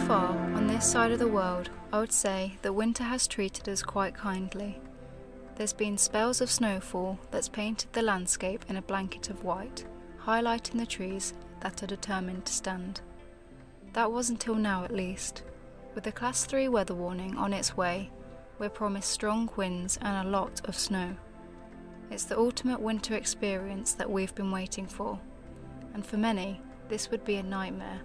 far, on this side of the world, I would say that winter has treated us quite kindly. There's been spells of snowfall that's painted the landscape in a blanket of white, highlighting the trees that are determined to stand. That was until now at least. With a Class 3 weather warning on its way, we're promised strong winds and a lot of snow. It's the ultimate winter experience that we've been waiting for, and for many, this would be a nightmare.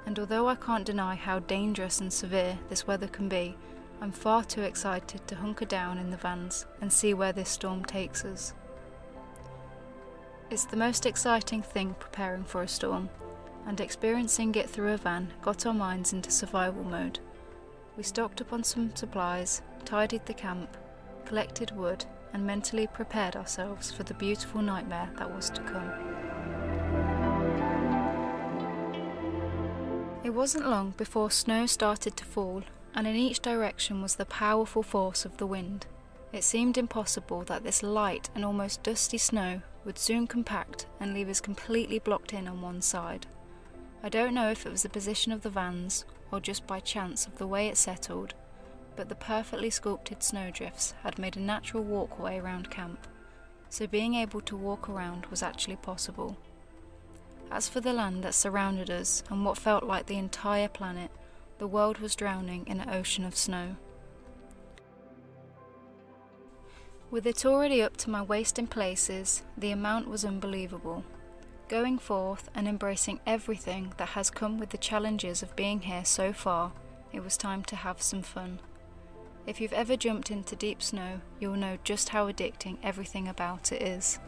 And although I can't deny how dangerous and severe this weather can be, I'm far too excited to hunker down in the vans and see where this storm takes us. It's the most exciting thing preparing for a storm, and experiencing it through a van got our minds into survival mode. We stocked up on some supplies, tidied the camp, collected wood, and mentally prepared ourselves for the beautiful nightmare that was to come. It wasn't long before snow started to fall, and in each direction was the powerful force of the wind. It seemed impossible that this light and almost dusty snow would soon compact and leave us completely blocked in on one side. I don't know if it was the position of the vans, or just by chance of the way it settled, but the perfectly sculpted snowdrifts had made a natural walkway around camp, so being able to walk around was actually possible. As for the land that surrounded us and what felt like the entire planet, the world was drowning in an ocean of snow. With it already up to my waist in places, the amount was unbelievable. Going forth and embracing everything that has come with the challenges of being here so far, it was time to have some fun. If you've ever jumped into deep snow, you'll know just how addicting everything about it is.